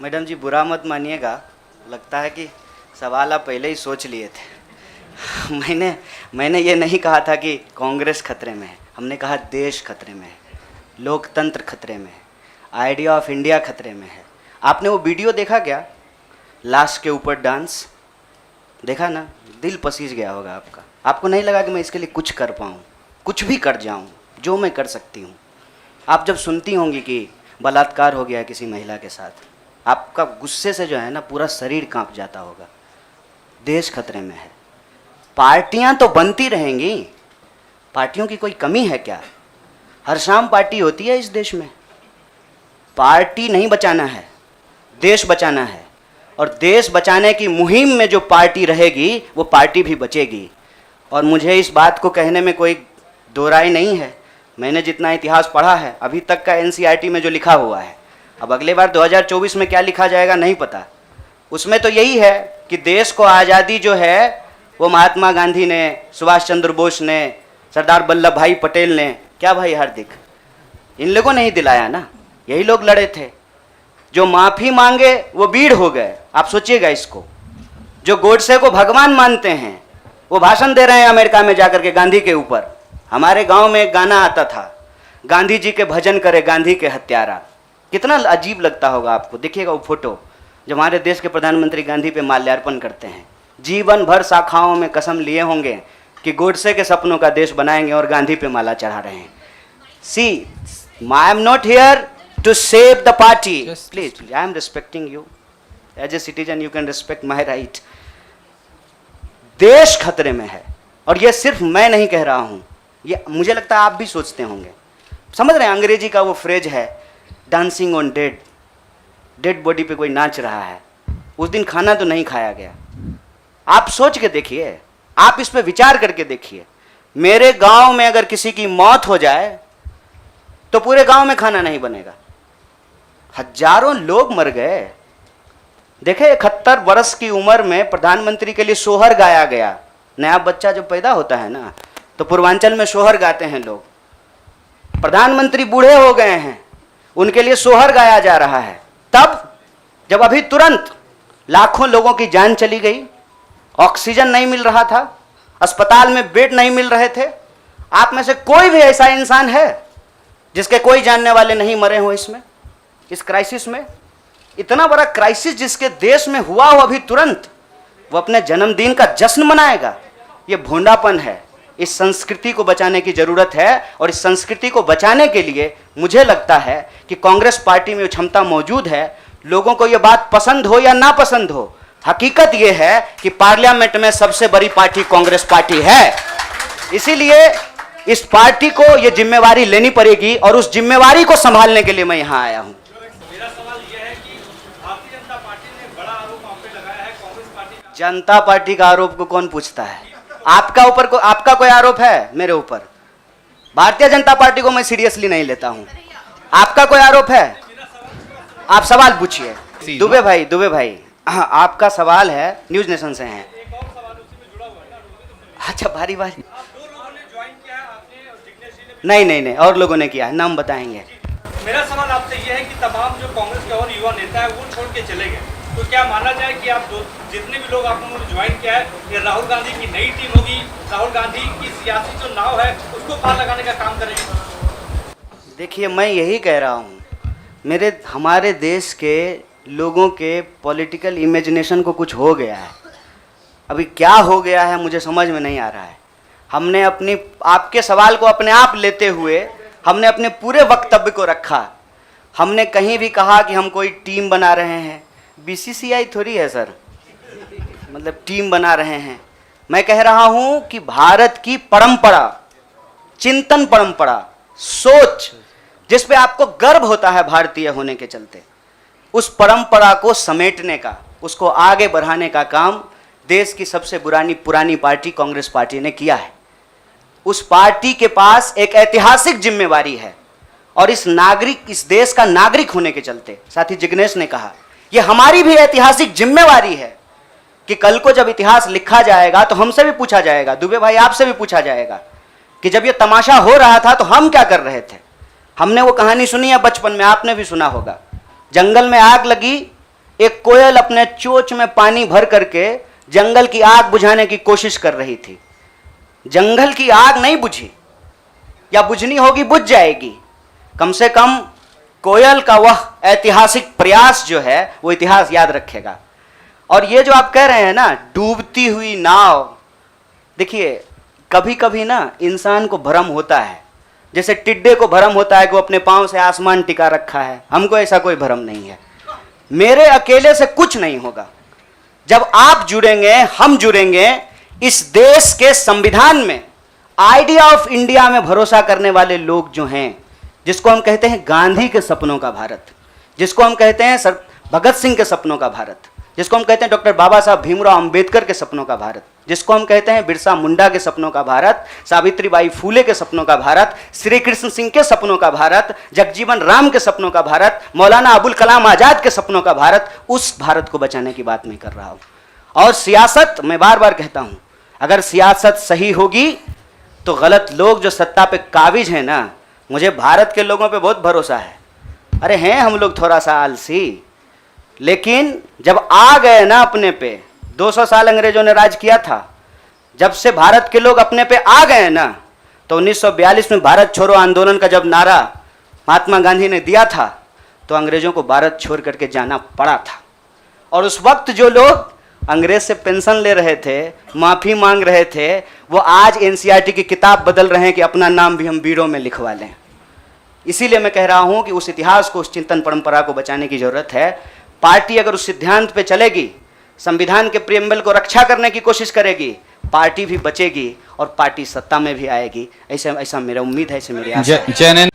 Madam जी बुरा मत मानिएगा, लगता है कि सवाल आप पहले ही सोच लिए थे। मैंने ये नहीं कहा था कि कांग्रेस खतरे में है, हमने कहा देश खतरे में है, लोकतंत्र खतरे में है, आइडिया ऑफ इंडिया खतरे में है। आपने वो वीडियो देखा क्या, लाश के ऊपर डांस देखा ना? दिल पसीज गया होगा आपका। आपको नहीं लगा कि मैं इसके लिए कुछ कर पाऊँ, कुछ भी कर जाऊँ जो मैं कर सकती हूँ। आप जब सुनती होंगी कि बलात्कार हो गया है किसी महिला के साथ, आपका गुस्से से जो है ना पूरा शरीर कांप जाता होगा। देश खतरे में है। पार्टियां तो बनती रहेंगी, पार्टियों की कोई कमी है क्या? हर शाम पार्टी होती है इस देश में। पार्टी नहीं बचाना है, देश बचाना है। और देश बचाने की मुहिम में जो पार्टी रहेगी वो पार्टी भी बचेगी। और मुझे इस बात को कहने में कोई दो राय नहीं है। मैंने जितना इतिहास पढ़ा है अभी तक का एनसीईआरटी में जो लिखा हुआ है, अब अगले बार 2024 में क्या लिखा जाएगा नहीं पता। उसमें तो यही है कि देश को आज़ादी जो है वो महात्मा गांधी ने, सुभाष चंद्र बोस ने, सरदार वल्लभ भाई पटेल ने, क्या भाई हार्दिक, इन लोगों ने ही दिलाया ना। यही लोग लड़े थे। जो माफ़ी मांगे वो बीड़ हो गए। आप सोचिएगा इसको। जो गोडसे को भगवान मानते हैं वो भाषण दे रहे हैं अमेरिका में जाकर के गांधी के ऊपर। हमारे गांव में एक गाना आता था, गांधी जी के भजन करे गांधी के हत्यारा। कितना अजीब लगता होगा आपको। देखिएगा वो फोटो जब हमारे देश के प्रधानमंत्री गांधी पे माल्यार्पण करते हैं। जीवन भर शाखाओं में कसम लिए होंगे कि गोडसे के सपनों का देश बनाएंगे और गांधी पे माला चढ़ा रहे हैं। See, I am not here to save the party. Please, I am respecting you. As a citizen, you can respect my right. देश खतरे में है। और ये सिर्फ मैं नहीं कह रहा हूँ, ये मुझे लगता है आप भी सोचते होंगे। समझ रहे हैं, अंग्रेजी का वो फ्रेज है, dancing on dead. Dead body पे कोई नाच रहा है। उस दिन खाना तो नहीं खाया गया। आप सोच के देखिए, आप इस पे विचार करके देखिए। मेरे गांव में अगर किसी की मौत हो जाए तो पूरे गांव में खाना नहीं बनेगा। हजारों लोग मर गए। देखे 71 वर्ष की उम्र में प्रधानमंत्री के लिए सोहर गाया गया। नया बच्चा जब पैदा होता है ना तो पूर्वांचल में सोहर गाते हैं लोग। प्रधानमंत्री बूढ़े हो गए हैं, उनके लिए सोहर गाया जा रहा है। तब जब अभी तुरंत लाखों लोगों की जान चली गई, ऑक्सीजन नहीं मिल रहा था, अस्पताल में बेड नहीं मिल रहे थे। आप में से कोई भी ऐसा इंसान है जिसके कोई जानने वाले नहीं मरे हो इसमें, इस क्राइसिस में? इतना बड़ा क्राइसिस जिसके देश में हुआ हो अभी तुरंत, वो अपने जन्मदिन का जश्न मनाएगा? ये भोंडापन है। इस संस्कृति को बचाने की जरूरत है। और इस संस्कृति को बचाने के लिए मुझे लगता है कि कांग्रेस पार्टी में क्षमता मौजूद है। लोगों को ये बात पसंद हो या ना पसंद हो, हकीकत ये है कि पार्लियामेंट में सबसे बड़ी पार्टी कांग्रेस पार्टी है। इसीलिए इस पार्टी को ये जिम्मेवारी लेनी पड़ेगी और उस जिम्मेवारी को संभालने के लिए मैं यहां आया हूं। मेरा सवाल यह है कि भारतीय जनता पार्टी ने बड़ा आरोप आप पे लगाया है, कांग्रेस पार्टी का। जनता पार्टी का आरोप को कौन पूछता है? आपका कोई आरोप है मेरे ऊपर? भारतीय जनता पार्टी को मैं सीरियसली नहीं लेता हूं। आपका कोई आरोप है? आप सवाल पूछिए। दुबे भाई, हाँ, आपका सवाल है, न्यूज नेशन से हैं। एक और सवाल उसी में जुड़ा हुआ है ना। अच्छा, बारी आप 2 लोगों ने ज्वाइन किया है, आपने और जिग्नेश जी ने। नहीं, और लोगों ने किया है, नाम बताएंगे। मेरा सवाल आपसे यह है कि तमाम जो कांग्रेस के और युवा नेता है वो छोड़ के चले गए, तो क्या माना जाए कि आप जितने भी लोग आप लोगों ने ज्वाइन किया है, ये राहुल गांधी की नई टीम होगी, राहुल गांधी की सियासी जो नाव है उसको पार लगाने का काम करेगी? देखिए, मैं यही कह रहा हूँ, हमारे देश के लोगों के पॉलिटिकल इमेजिनेशन को कुछ हो गया है। अभी क्या हो गया है मुझे समझ में नहीं आ रहा है। हमने आपके सवाल को अपने आप लेते हुए हमने अपने पूरे वक्तव्य को रखा। हमने कहीं भी कहा कि हम कोई टीम बना रहे हैं। बीसीसीआई थोड़ी है सर, मतलब टीम बना रहे हैं। मैं कह रहा हूं कि भारत की परंपरा, चिंतन परंपरा, सोच, जिस पे आपको गर्व होता है भारतीय होने के चलते, उस परंपरा को समेटने का, उसको आगे बढ़ाने का काम देश की सबसे पुरानी पार्टी कांग्रेस पार्टी ने किया है। उस पार्टी के पास एक ऐतिहासिक जिम्मेवारी है। और इस देश का नागरिक होने के चलते, साथी जिग्नेश ने कहा, यह हमारी भी ऐतिहासिक जिम्मेवारी है कि कल को जब इतिहास लिखा जाएगा तो हमसे भी पूछा जाएगा, दुबे भाई आपसे भी पूछा जाएगा कि जब यह तमाशा हो रहा था तो हम क्या कर रहे थे। हमने वो कहानी सुनी है बचपन में, आपने भी सुना होगा। जंगल में आग लगी एक कोयल अपने चोंच में पानी भर करके जंगल की आग बुझाने की कोशिश कर रही थी। जंगल की आग नहीं बुझी, या बुझनी होगी बुझ जाएगी। कम से कम कोयल का वह ऐतिहासिक प्रयास जो है वो इतिहास याद रखेगा। और ये जो आप कह रहे हैं ना, डूबती हुई नाव, देखिए कभी कभी ना इंसान को भ्रम होता है, जैसे टिड्डे को भ्रम होता है कि वो अपने पांव से आसमान टिका रखा है। हमको ऐसा कोई भ्रम नहीं है। मेरे अकेले से कुछ नहीं होगा। जब आप जुड़ेंगे, हम जुड़ेंगे, इस देश के संविधान में, आइडिया ऑफ इंडिया में भरोसा करने वाले लोग जो हैं, जिसको हम कहते हैं गांधी के सपनों का भारत, जिसको हम कहते हैं भगत सिंह के सपनों का भारत, जिसको हम कहते हैं डॉक्टर बाबा साहब भीमराव अंबेडकर के सपनों का भारत, जिसको हम कहते हैं बिरसा मुंडा के सपनों का भारत, सावित्रीबाई फूले के सपनों का भारत, श्री कृष्ण सिंह के सपनों का भारत, जगजीवन राम के सपनों का भारत, मौलाना अबुल कलाम आजाद के सपनों का भारत, उस भारत को बचाने की बात मैं कर रहा हूं। और सियासत, मैं बार बार कहता हूं, अगर सियासत सही होगी तो गलत लोग जो सत्ता पे काबिज हैं ना, मुझे भारत के लोगों पे बहुत भरोसा है। अरे हैं हम लोग थोड़ा सा आलसी, लेकिन जब आ गए ना अपने पे, 200 साल अंग्रेजों ने राज किया था, जब से भारत के लोग अपने पे आ गए ना, तो 1942 में भारत छोड़ो आंदोलन का जब नारा महात्मा गांधी ने दिया था, तो अंग्रेजों को भारत छोड़ करके जाना पड़ा था। और उस वक्त जो लोग अंग्रेज से पेंशन ले रहे थे, माफी मांग रहे थे, वो आज एनसीईआरटी की किताब बदल रहे हैं कि अपना नाम भी हम बीड़ों में लिखवा लें। इसीलिए मैं कह रहा हूं कि उस इतिहास को, उस चिंतन परंपरा को बचाने की जरूरत है। पार्टी अगर उस सिद्धांत पे चलेगी, संविधान के प्रियम्बल को रक्षा करने की कोशिश करेगी, पार्टी भी बचेगी और पार्टी सत्ता में भी आएगी। ऐसा मेरा उम्मीद है, ऐसे मेरी आशा है।